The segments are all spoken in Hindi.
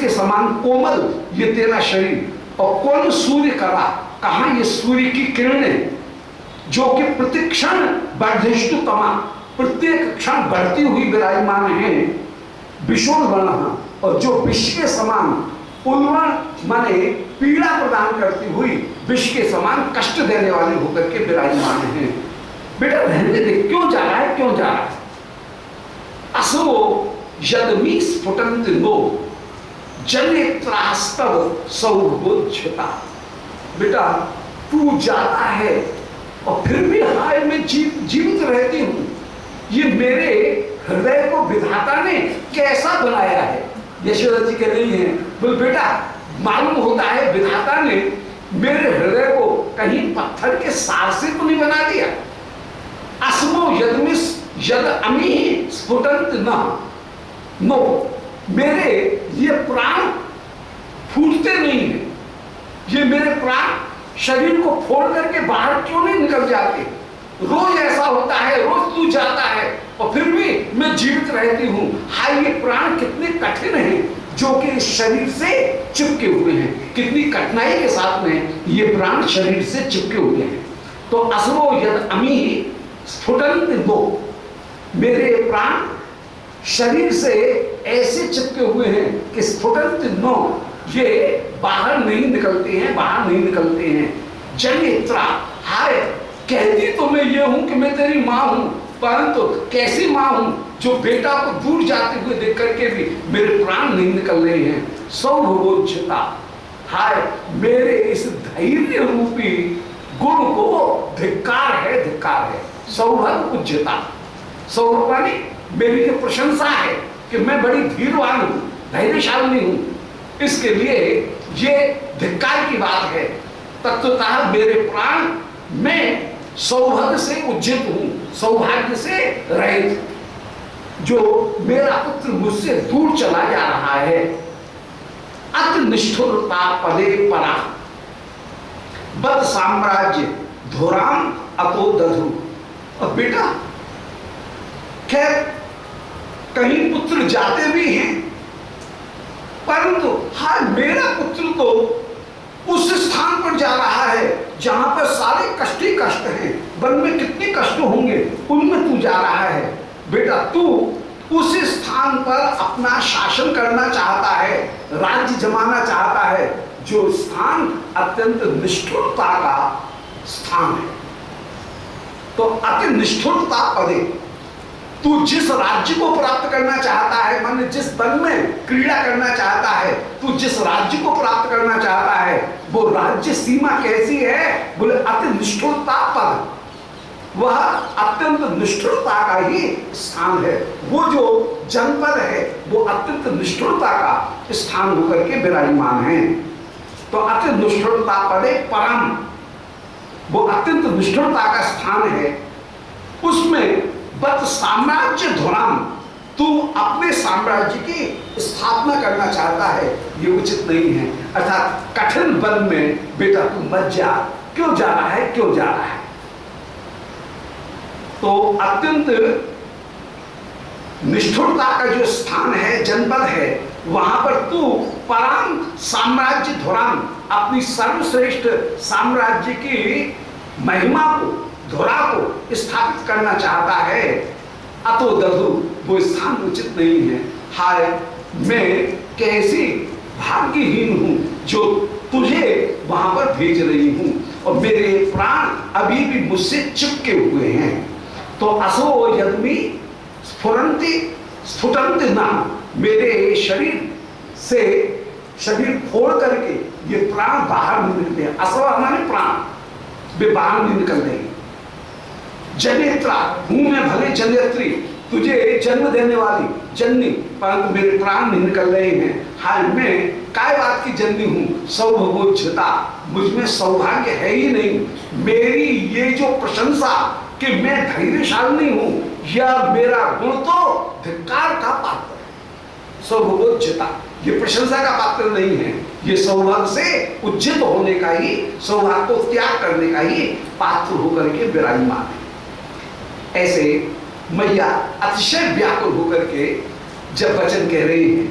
जिसके समान कोमल ये तेरा शरीर, और कौन सूर्य करा, कहा ये सूर्य की किरणें जो कि प्रतिक्षण वर्धिष्णुतमा, प्रत्येक क्षण बढ़ती हुई विराजमान है, विशोल वर्ण, और जो विष के समान उन्वर्ण माने पीड़ा प्रदान करती हुई विष के समान कष्ट देने वाले होकर के विराजमान है। बेटा रहने दे, क्यों जा रहा है, क्यों जा रहा है? असो यदमी स्फुटंत नो जनेत्रास्तव सौभोज्यता। बेटा तू जाता है और फिर भी हाय मैं जीवित रहती हूं। ये मेरे हृदय को विधाता ने कैसा बनाया है? यशोदा जी कह रही हैं, बोल बेटा मालूम होता है विधाता ने मेरे हृदय को कहीं पत्थर के सार से तो नहीं बना दिया। अस्मो यदमिस यद अमी स्फुटंत नो, मेरे ये प्राण फूटते नहीं है, ये मेरे प्राण शरीर को फोड़ करके बाहर क्यों नहीं निकल जाते? रोज ऐसा होता है, रोज तू जाता है और फिर भी मैं जीवित रहती हूं। हाय ये प्राण कितने कठिन हैं जो कि इस शरीर से चिपके हुए हैं, कितनी कठिनाई के साथ में ये प्राण शरीर से चिपके हुए हैं। तो असरो यद अमी स्फुटंत दो, मेरे प्राण शरीर से ऐसे चिपके हुए हैं कि स्फुटंत नो, ये बाहर नहीं निकलते हैं, बाहर नहीं निकलते हैं। जनेत्रा, हाय कहती तो मैं ये हूं कि मैं तेरी मां हूं, परंतु कैसी मां हूं जो बेटा को दूर जाते हुए देख करके भी मेरे प्राण नहीं निकल रहे हैं। सौभोज्यता, हाय मेरे इस धैर्य रूपी गुण को धिक्कार है, धिक्कार है। सौभग उज्जता, सौभानी मेरी ये प्रशंसा है कि मैं बड़ी धीरवान हूं, धैर्यशाली हूं, इसके लिए ये धिक्कार की बात है। तत्वतः मेरे प्राण मैं सौभाग्य से उज्जित हूं, सौभाग्य से रहित। जो मेरा पुत्र मुझसे दूर चला जा रहा है, अति निष्ठुरता पदे परा, बद साम्राज्य धुराम अतो दधु। और बेटा खैर कहीं पुत्र जाते भी हैं, परंतु हाँ मेरा पुत्र तो उस स्थान पर जा रहा है जहां पर सारे कष्ट ही कष्ट हैं, वन में कितने कष्ट होंगे उनमें तू जा रहा है। बेटा तू उस स्थान पर अपना शासन करना चाहता है, राज्य जमाना चाहता है, जो स्थान अत्यंत निष्ठुरता का स्थान है। तो अति निष्ठुरता पदे, तू जिस राज्य को प्राप्त करना चाहता है, माने जिस वन में क्रीड़ा करना चाहता है, तू जिस राज्य को प्राप्त करना चाहता है, वो राज्य सीमा कैसी है? बोले अति निष्ठुरता पद, वह अत्यंत निष्ठुरता का ही स्थान है। वो जो जनपद है वो अत्यंत निष्ठुरता का स्थान होकर के विराजमान है। तो अति निष्ठुरता पदे परम, वो अत्यंत निष्ठुरता का स्थान है। उसमें बत साम्राज्य धुराम, तू अपने साम्राज्य की स्थापना करना चाहता है, ये उचित नहीं है। अर्थात कठिन वन में बेटा तू मत जा। क्यों जा रहा है, क्यों जा रहा है? तो अत्यंत निष्ठुरता का जो स्थान है, जनपद है, वहां पर तू परम साम्राज्य धुराम, अपनी सर्वश्रेष्ठ साम्राज्य की महिमा को, धुरा को स्थापित करना चाहता है। अतो दधु, वो स्थान उचित नहीं है। हाय मैं कैसी भाग्यहीन हूं जो तुझे वहां पर भेज रही हूं, और मेरे प्राण अभी भी मुझसे चिपके हुए हैं। तो असो यदमी स्फुरंति स्फुटंत ना, मेरे शरीर से शरीर फोड़ करके ये प्राण बाहर नहीं निकलते हैं। असो हमारे प्राण वे बाहर नहीं निकल रहे। जनेत्रा, हूं मैं भले जनेत्री, तुझे जन्म देने वाली जननी, परंतु मेरे प्राण नहीं निकल रहे हैं। हाय मैं काय बात की जननी हूं? सौभाग्यता, मुझ में सौभाग्य है ही नहीं। मेरी ये जो प्रशंसा कि मैं धैर्यशाली हूं, यह मेरा गुण तो धिक्कार का पात्र है। सौभाग्यता ये प्रशंसा का पात्र नहीं है, ये सौभाग्य से उज्जित होने का ही, सौभाग्य को त्याग करने का ही पात्र होकर के विराजमान है। ऐसे मैया अतिशय व्याकुल होकर के जब वचन कह रही हैं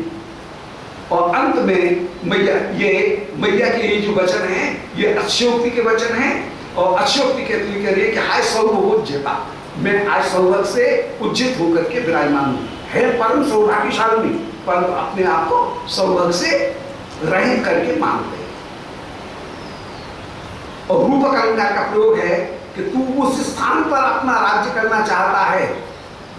और अंत में मैया के ये जो वचन है ये अक्षयोक्ति के वचन है। और अक्षयोक्ति कहती हुई कह रही है कि हाय सौभाग्यता, मैं आज सौभाग्य से उज्जित होकर के विराजमान हूँ। है परम सौभाग्यशाली, परंतु अपने आप को सौभाग्य से रहित करके मान ले। और रूपक अलंकार का प्रयोग है कि तू उस स्थान पर अपना राज्य करना चाहता है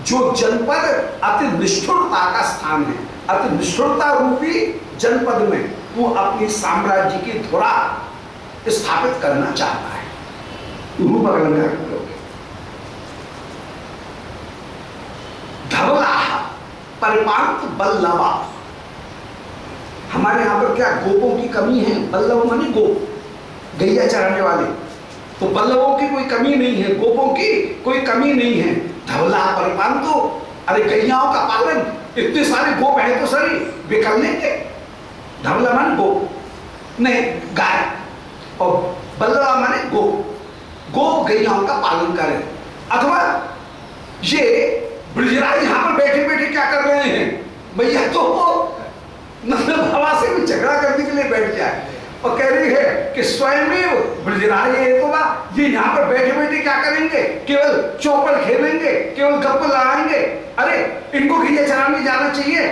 जो जनपद अति निष्ठुरता का स्थान है। अति निष्ठुरता रूपी जनपद में तू अपनी साम्राज्य की धुरा स्थापित करना चाहता है। रूपक अलंकार का प्रयोग है। धवला परिपांत बल्लवा, हमारे यहां पर क्या गोपों की कमी है? बल्लव माने गोप, गैया चराने वाले। तो बल्लवों की कोई कमी नहीं है, गोपों की कोई कमी नहीं है। धवला परिपांतो, अरे गैयाओं का पालन, इतने सारे गोप हैं तो सही वे कर लेंगे। धवला माने गोप नहीं गाय, और बल्लवा माने गोप, गोप गैयाओं का पालन करें। अथवा ये ब्रजराज यहां पर बैठे बैठे क्या कर रहे हैं? भैया तो नंद बाबा से भी झगड़ा करने के लिए बैठ जाए और कह रही है कि स्वयं ब्रजराज ये यहाँ पर बैठे बैठे क्या करेंगे? केवल चौपड़ खेलेंगे, केवल गप्पे लड़ाएंगे। अरे इनको गैया चराने जाना चाहिए,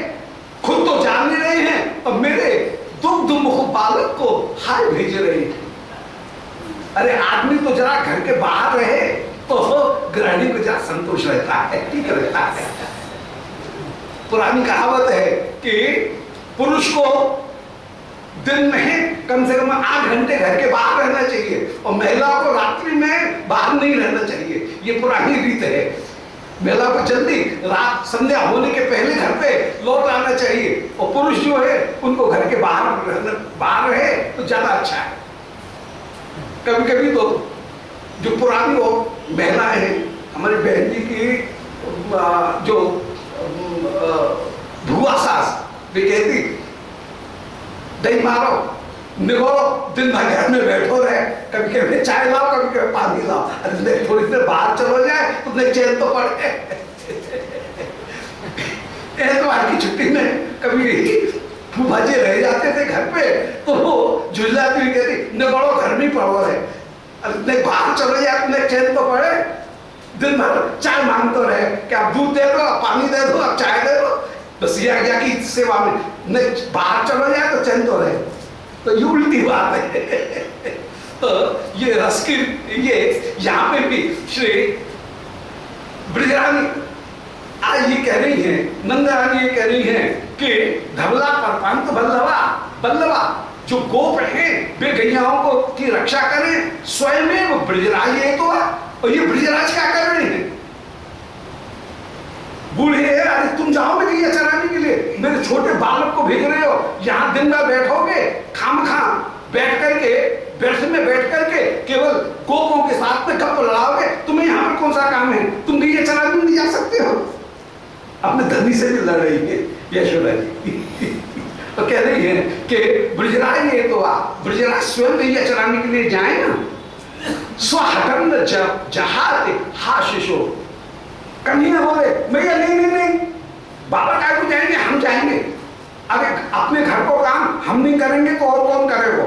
खुद तो जान नहीं रहे हैं और मेरे दुग्ध मुख बालक को हाय भेज रहे हैं। अरे आदमी तो जरा घर के बाहर रहे तो गृहिणी को जरा संतोष रहता है, ठीक रहता है। पुरानी कहावत है कि पुरुष को दिन में कम से कम 8 घंटे घर के बाहर रहना चाहिए और महिला को रात्रि में बाहर नहीं रहना चाहिए। ये पुरानी रीत है। महिला को जल्दी रात संध्या होने के पहले घर पे लौट आना चाहिए और पुरुष जो है उनको घर के बाहर रहे तो ज्यादा अच्छा है। कभी कभी तो जो पुरानी वो महिलाएं हैं, हमारी बहन जी की जो भुआ सास, वे कहती दही मारो निगोरो, दिन भर घर में बैठो रहे, कभी कभी चाय लाओ, कभी कभी पानी लाओ। अरे थोड़ी देर बाहर चलो जाए तुमने चैन तो पड़े। एतवार की छुट्टी में कभी फूफाजी रह जाते थे घर पे तो वो झुलझाती हुई कहती निगोरो घर में पड़ो रहे, अरे बाहर चलो जाए तुमने चैन तो पड़े। दिन भर चाय मांगते रहे कि आप दूध दे दो, पानी दे दो, आप चाय दे दो, बस ये आज्ञा की सेवा में नहीं बाहर चलो जाए तो चैन तो रहे। तो ये उल्टी बात है। तो ये रस की ये यहाँ पे भी श्री ब्रजरानी आज ये कह रही है, नंदरानी ये कह रही है कि धवला परपांत बल्लवा, बल्लवा जो गोप हैं वे गैयाओं को की रक्षा करें, स्वयं वो ब्रजराज ये तो। और ये ब्रजराज क्या कर रहे हैं? बूढ़े अरे तुम जाओगे गैया चराने के लिए, मेरे छोटे बालक को भेज रहे हो, यहाँ दिन भर बैठोगे खामखा बैठ करके केवल गोपों के साथ में गप लड़ाओगे, तुम्हें यहाँ पर कौन सा काम है? तुम गैया चराने नहीं जा सकते हो। अपने धनी से भी लड़ रही है यशोदा जी। तो कह रही है कि ब्रजराज ये तो ब्रजराज स्वयं गैया चराने के लिए जाए ना। स्वहटन जहाते हा शिशो, कन्हैया बोले भैया नहीं बाबा काय को जाएंगे, हम जाएंगे। अगर अपने घर को काम हम नहीं करेंगे तो और कौन करेगा?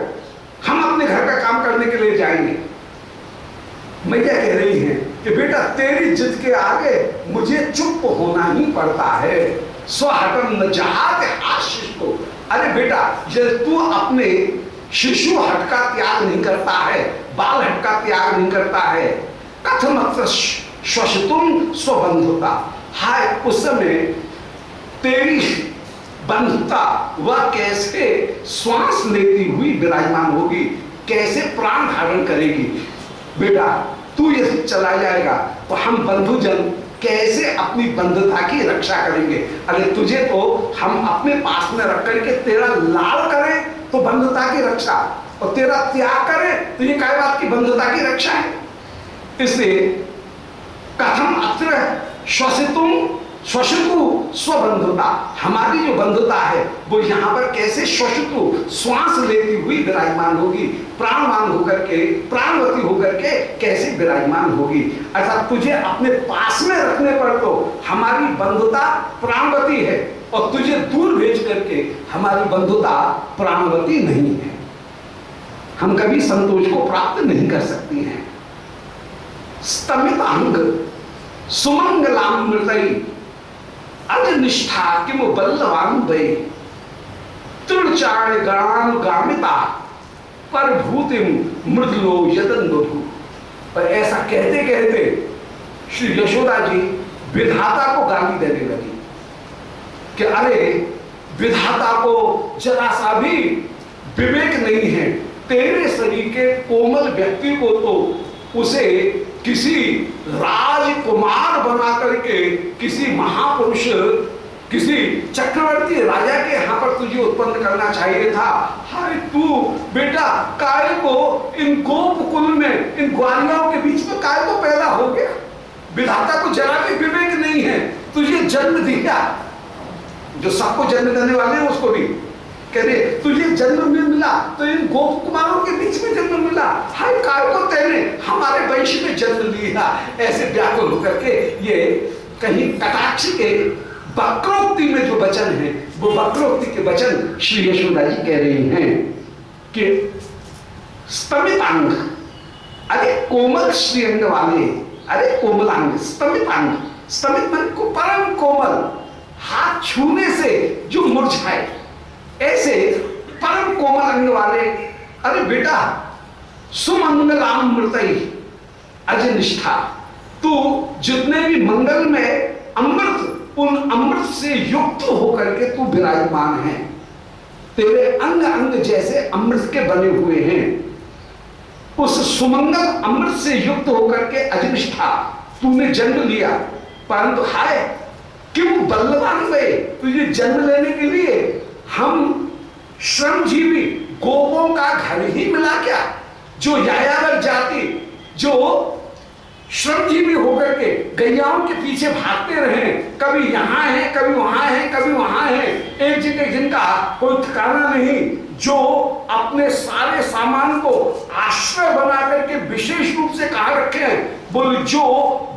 हम अपने घर का काम करने के लिए जाएंगे। मैया कह रही है कि बेटा तेरी जिद के आगे मुझे चुप होना ही पड़ता है। स्वहटन जहाते हा शिशो, अरे बेटा जब तू अपने शिशु हट का त्याग नहीं करता है, बाल हट का त्याग नहीं करता है, कथम श्वसितुम स्वबंधुता, हाय उस समय तेरी बंधुता वह कैसे श्वास लेती हुई विराजमान होगी, कैसे प्राण धारण करेगी। बेटा तू यदि चला जाएगा तो हम बंधुजन कैसे अपनी बंधुता की रक्षा करेंगे? अरे तुझे तो हम अपने पास में रख करके तेरा लाड़ करें तो बंधुता की रक्षा, और तेरा त्याग करें तो ये काय बात की बंधुता की रक्षा है? इसलिए कथम अत्र श्वसितुम श्वसितु स्वबंधुता, हमारी जो बंधुता है वो यहाँ पर कैसे श्वसितु श्वास लेती हुई विराजमान होगी, प्राणवान होकर के प्राणवती होकर के कैसे विराजमान होगी। अर्थात तुझे अपने पास में रखने पर तो हमारी बंधुता प्राणवती है और तुझे दूर भेज करके हमारी बंधुता प्राणवती नहीं है, हम कभी संतोष को प्राप्त नहीं कर सकती हैं। स्तमित अंग सुमंगलाम मृतई अज निष्ठा किम बल्लवान वै तृचाण गणानुगामिता पर भूतिम मृदलो यदन बधू। पर ऐसा कहते कहते श्री यशोदा जी विधाता को गाली देने लगी कि अरे विधाता को जरा सा भी विवेक नहीं है, तेरे शरीर के कोमल व्यक्ति को तो उसे किसी राजकुमार बना करके किसी महापुरुष किसी चक्रवर्ती राजा के यहाँ पर तुझे उत्पन्न करना चाहिए था। हाय तू बेटा काय को इन गोप कुल में इन ग्वालियों के बीच में काय को पैदा हो गया। विधाता को जरा भी विवेक नहीं है, तुझे जन्म दिया, जो सबको जन्म देने वाले हैं उसको भी कह रहे तुझे जन्म में मिला तो इन गोप कुमारों के बीच में जन्म मिला। हाय काय को तेने हमारे वंश में जन्म लिया। ऐसे व्याकुल होकर के ये कहीं कटाक्ष के वक्रोक्ति में जो वचन है वो वक्रोक्ति के वचन श्री यशोदा जी कह रही हैं कि स्तमितांग, अरे कोमल श्रीअंग वाले, अरे कोमलांग, स्तमितांग, स्तमित मन को परम कोमल, हाथ छूने से जो मुरझाए ऐसे परम कोमल अंग वाले। अरे बेटा सुमंगलाम मृतई अज निष्ठा, तू जितने भी मंगल में अमृत उन अमृत से युक्त होकर के तू विराजमान है, तेरे अंग अंग जैसे अमृत के बने हुए हैं, उस सुमंगल अमृत से युक्त होकर के अजनिष्ठा तूने जन्म लिया। परंतु हाय क्यों बल्लवान हुए, तुझे जन्म लेने के लिए हम श्रमजीवी गोपों का घर ही मिला क्या, जो यायावर जाति जो श्रमजीवी होकर के गैयाओं के पीछे भागते रहे, कभी यहाँ है कभी वहां है कभी वहां है, एक जगह जिनका कोई ठिकाना नहीं, जो अपने सारे सामान को आश्रय बना करके विशेष रूप से कहा रखे हैं, बोल जो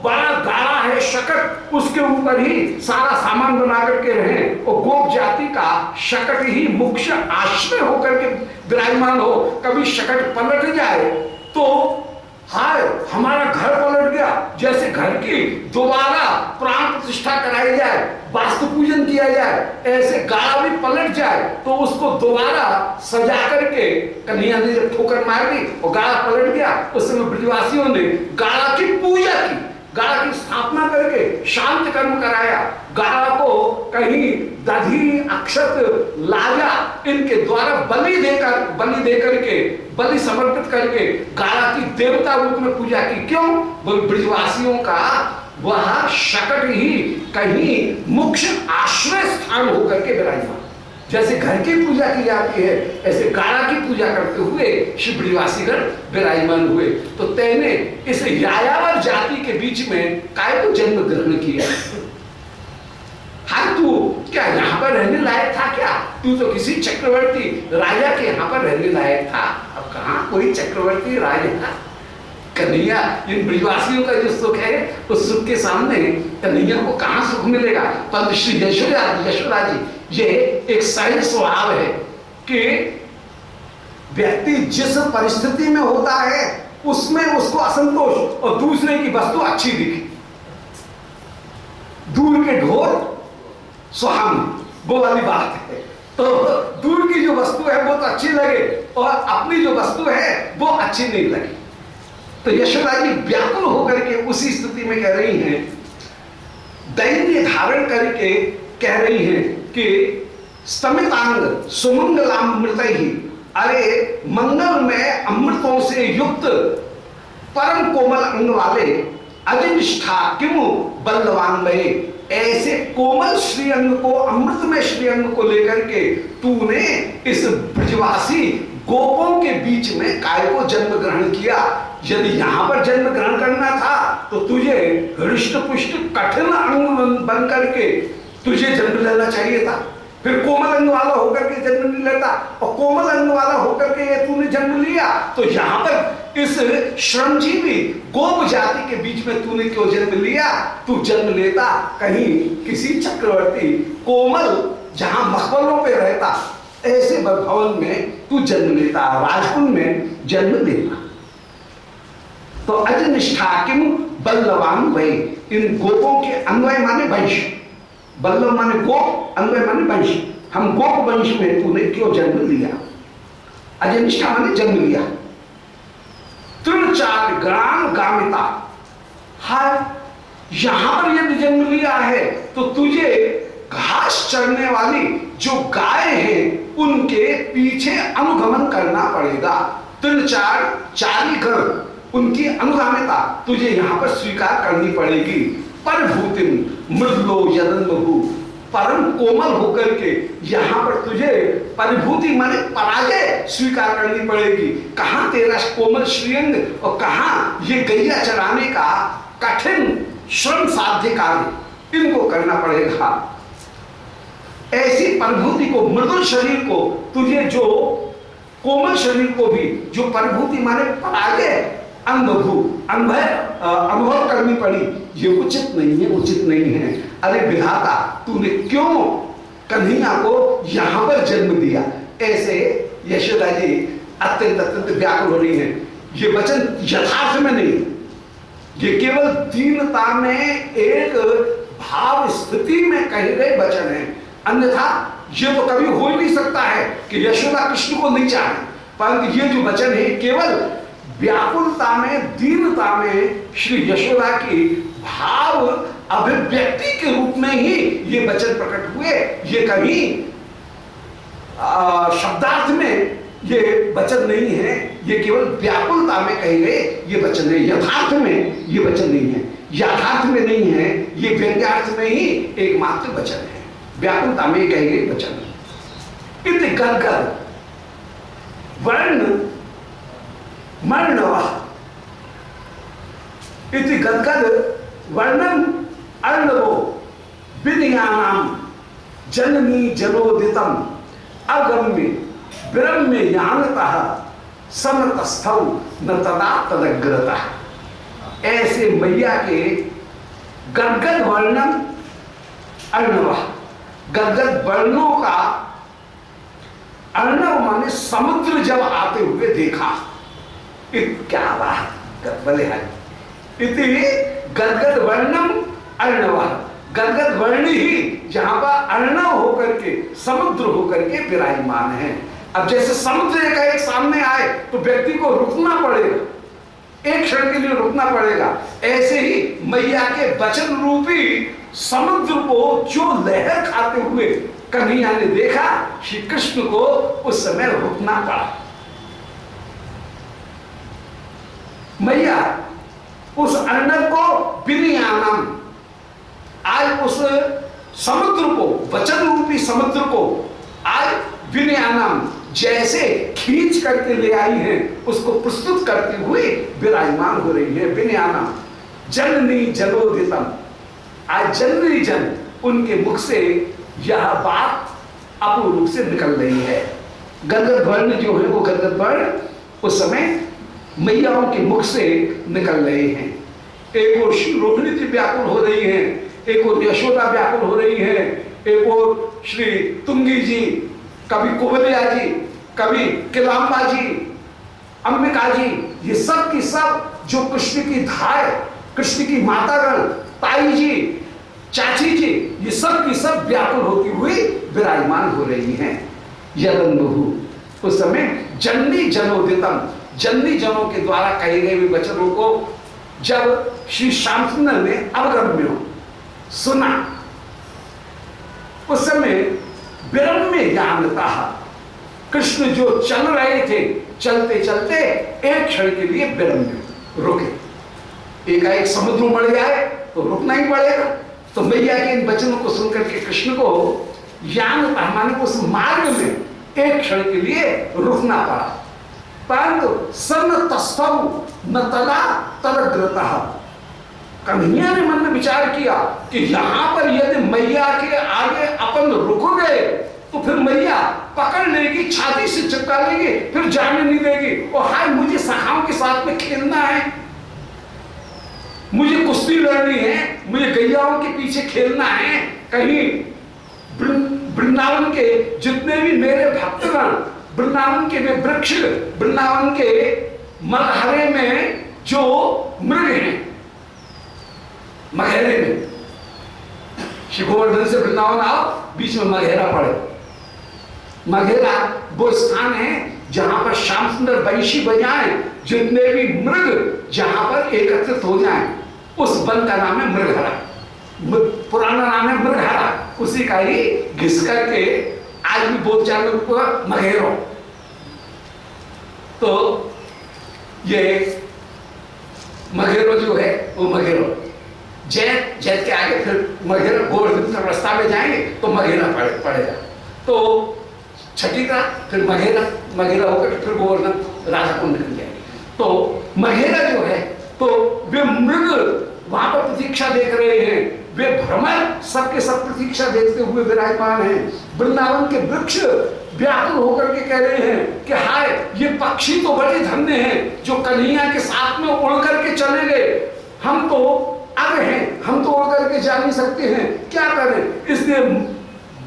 बड़ा गाढ़ा है शकट उसके ऊपर ही सारा सामान बना करके रहे, और गोप जाति का शकट ही मुख्य आश्रय होकर के विराजमान हो। कभी शकट पलट जाए तो हाय हमारा घर पलट गया, जैसे घर की दोबारा प्राण प्रतिष्ठा कराई जाए, वास्तु पूजन किया जाए, ऐसे गाड़ा भी पलट जाए तो उसको दोबारा सजा करके, कन्हैया ने जब ठोकर मार दी और गाड़ा पलट गया, उस समय ब्रजवासियों ने गाड़ा की पूजा की, गाड़ा की स्थापना करके शांत कर्म कराया, गाड़ा को कहीं दधी अक्षत लाजा इनके द्वारा बलि देकर के बलि समर्पित करके गाड़ा की देवता रूप में पूजा की। क्यों? बोल ब्रजवासियों का वह शकट ही कहीं मुख्य आश्रय स्थान होकर के विराजमान, जैसे घर की पूजा की जाती है ऐसे गाड़ा की पूजा करते हुए श्री ब्रजवासीगण विराजमान हुए। तो तेने इस यायावर जाति के बीच में काय को जन्म ग्रहण किया। हाँ तू क्या यहाँ पर रहने लायक था क्या? तू तो किसी चक्रवर्ती राजा के यहाँ पर रहने लायक था। अब कहाँ कोई चक्रवर्ती राजा, कन्हैया इन ब्रजवासियों का जो सुख है उस सुख के सामने कन्हैया को कहाँ सुख मिलेगा। पर श्री यशोदा जी ये एक सहज स्वभाव है कि व्यक्ति जिस परिस्थिति में होता है उसमें उसको असंतोष और दूसरे की वस्तु अच्छी दिखे, दूर के ढोर सुहावनी, वो वाली बात है। तो दूर की जो वस्तु है वो तो अच्छी लगे और अपनी जो वस्तु है वो अच्छी नहीं लगे। तो यशोदा जी व्याकुल होकर के उसी स्थिति में कह रही हैं, दैन्य धारण करके कह रही हैं कि स्तमितांग सुमंगलामृत ही, अरे मंगल में अमृतों से युक्त परम कोमल अंग वाले अजनिष्ठा किमु बल्लवान भये, ऐसे कोमल श्रीअंग को अमृत में श्रीअंग को लेकर के तूने इस ब्रजवासी गोपों के बीच में काय को जन्म ग्रहण किया। यदि यहां पर जन्म ग्रहण करना था तो तुझे हृष्ट पुष्ट कठिन अंग बन करके तुझे जन्म लेना चाहिए था। फिर कोमल अंग वाला होकर के जन्म नहीं लेता, और कोमल अंग वाला होकर के ये तूने जन्म लिया, तो यहां पर इस श्रमजीवी गोप जाति के बीच में तूने क्यों जन्म लिया? तू जन्म लेता कहीं किसी चक्रवर्ती कोमल जहां मखमलों पे रहता, ऐसे भवन में तू जन्म लेता, राजकुल में जन्म लेता। तो अजनिष्ठा किम बल्लवान भई, इन गोपों के अन्वय माने वंश, बल्लव माने गोप, अन्वय माने वंश, हम गोप वंश में तूने क्यों जन्म लिया? अजनिष्ठा माने जन्म लिया। तृण चार ग्राम गामिता, हाय यहां पर यदि जन्म लिया है तो तुझे घास चरने वाली जो गाय हैं उनके पीछे अनुगमन करना पड़ेगा। तृण चारी घर, उनकी अनुगामिता तुझे यहां पर स्वीकार करनी पड़ेगी। परभूतिम मृदलो यदन बहु, परम कोमल होकर के यहां पर तुझे परिभूति माने पराजय स्वीकार करनी पड़ेगी। कहां तेरा कोमल श्रीअंग और कहां ये गैया चराने का कठिन श्रम साध्य कार्य, इनको करना पड़ेगा। ऐसी परिभूति को, मृदुल शरीर को तुझे, जो कोमल शरीर को भी जो परिभूति माने पराजय अनुभव करनी पड़ी, ये उचित नहीं है, उचित नहीं है। अरे विधाता, तूने क्यों कन्हैया को यहां पर जन्म दिया? ऐसे यशोदा जी अत्यंत अत्यंत व्याकुल हो रही है। ये वचन यथार्थ में नहीं, ये केवल दीनता में एक भाव स्थिति में कहे गए वचन है, अन्यथा ये तो कभी हो ही नहीं सकता है कि यशोदा कृष्ण को नहीं चाहे। परंतु ये जो वचन है केवल व्याकुलता में, दीनता में श्री यशोदा की भाव अभिव्यक्ति के रूप में ही ये वचन प्रकट हुए। ये कभी शब्दार्थ में ये वचन नहीं है, ये केवल व्याकुलता में कहे गए ये वचन है। यथार्थ में ये वचन नहीं है, यथार्थ में नहीं है, ये व्यंग्यार्थ में ही एकमात्र वचन है, व्याकुलता में कहे गए वचन। इति गदगद वर्ण मर्णवा, इति गदगद वर्णम अर्णवो विनयानाम जननी जनोदितम अगम्य ब्रह्म यानतः समतस्थौ न तदा तदग्रतः। ऐसे मैया के गदगद वर्णम अर्णव, गदगद वर्णों का, अर्णव माने समुद्र जब आते हुए देखा, क्या बात बोले है। इति गदगद वर्णम अर्णव, गदगद वर्ण ही जहां पर अर्णव होकर के, समुद्र होकर के विराजमान है। अब जैसे समुद्र एक सामने आए तो व्यक्ति को रुकना पड़ेगा, एक क्षण के लिए रुकना पड़ेगा, ऐसे ही मैया के वचन रूपी समुद्र को जो लहर खाते हुए कन्हैया ने देखा, श्री कृष्ण को उस समय रुकना पड़ा। मैया उस अर्णव को विनयानम, आज उस समुद्र को, वचन रूपी समुद्र को आज विनयानम जैसे खींच करके ले आई है, उसको प्रस्तुत करते हुए विराजमान हो रही है। विनयानम जननी जनोदितम, आज जननी जन उनके मुख से यह बात अपूर्ण रूप से निकल रही है। गदगद वर्ण जो है वो गदगद वर्ण उस समय मैयाओं के मुख से निकल रहे हैं। एक और श्री रोहिणी जी व्याकुल हो रही हैं, एक और यशोदा व्याकुल हो रही है, एक और श्री तुंगी जी, कभी कुबलिया जी, कभी किलाम्बा जी, अंबिका जी, ये सब की सब जो कृष्ण की धाय, कृष्ण की मातागण, ताई जी, चाची जी, ये सब की सब व्याकुल होती हुई विराजमान हो रही हैं। यदन बहु, उस समय जननी जनोदितम, जननी जनों के द्वारा कहे गए वचनों को जब श्री श्याम सुंदर ने अवगम्य सुना, उस समय विरम्य ज्ञानता, कृष्ण जो चल रहे थे, चलते चलते एक क्षण के लिए विरम्य रुके। एकाएक समुद्र बढ़ जाए तो रुकना ही पड़ेगा। तो मैया के इन वचनों को सुनकर के कृष्ण को ज्ञान माने उस मार्ग में एक क्षण के लिए रुकना पड़ा। परंतु सन तस्थौ न तदा तदग्रतः, कन्हैया ने मन में विचार किया कि यहां पर यदि मैया के आगे अपन रुक गए तो फिर मैया पकड़ लेगी, छाती से चिपका लेगी, फिर जाने नहीं देगी। और हाय मुझे सखाओं के साथ में खेलना है, मुझे कुश्ती लड़नी है, मुझे गैयाओं के पीछे खेलना है। कहीं वृंदावन के जितने भी मेरे भक्तगण, वृंदावन के वे वृक्ष, वृंदावन के मगहरे में जो मृग हैं, मगहरे में, श्री गोवर्धन से वृंदावन आओ, बीच में मगहरा पड़े। मगहरा वो स्थान है जहां पर श्याम सुंदर बंशी बजाएं, जितने भी मृग जहां पर एकत्रित हो जाएं, उस वन का नाम है मृगहरा। पुराना नाम है मृगहरा, उसी का ही घिस करके आज भी बोलचाल में मगेरो। तो ये मगेरो जो है वो मगेरो, जैत, जैत के आगे फिर मगेरा, गोवर्धन रास्ता में जाएंगे तो मगेरा पड़ेगा। तो छठी का फिर मगेरा, मगेरा होकर फिर गोवर्धन राधा कुंड निकल जाएंगे। तो मगेरा जो है तो वे मृग वहां पर प्रतीक्षा देख रहे हैं, वे भ्रमर सबके सब प्रतीक्षा देखते हुए विराजमान हैं। वृंदावन के वृक्ष व्याकुल होकर के कह रहे हैं कि हाय ये पक्षी तो बड़े धन्य हैं जो कन्हैया के साथ में उड़ करके चले गए, हम तो अब हैं, हम तो उड़ करके जा नहीं सकते हैं, क्या करें। इसलिए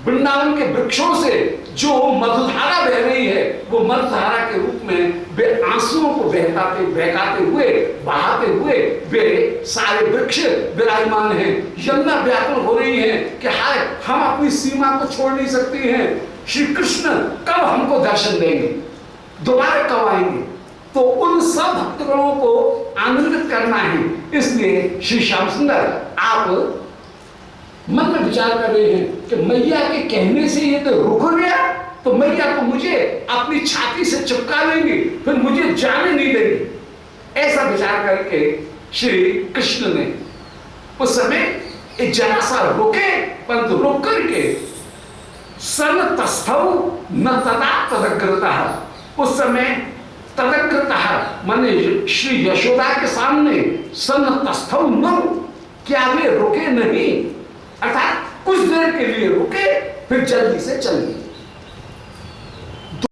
वृंदावन के वृक्षों से जो मधुधारा बह रही है, वो मधुधारा के रूप में वे आंसुओं को बहकाते हुए, बहाते हुए वे सारे वृक्ष विराजमान हैं। यमुना व्याकुल हो रही है कि हाय हम अपनी सीमा को छोड़ नहीं सकते हैं, श्री कृष्ण कब हमको दर्शन देंगे, दोबारा कब आएंगे। तो उन सब भक्तगणों को आनंदित करना है। इसलिए श्री श्याम सुंदर आप मन में विचार कर रहे हैं कि मैया के कहने से ये तो रुक गया, तो मैया तो मुझे अपनी छाती से चिपका लेंगी, फिर मुझे जाने नहीं देंगी। ऐसा विचार करके श्री कृष्ण ने उस समय एक जरा सा रुके, परंतु रुक करके सन तस्थौ न तदा तदग्रता, उस समय तदग्रता माने श्री यशोदा के सामने सन तस्थौ न, क्या वे रुके नहीं, अर्थात कुछ देर के लिए रुके, फिर जल्दी से चल दिए।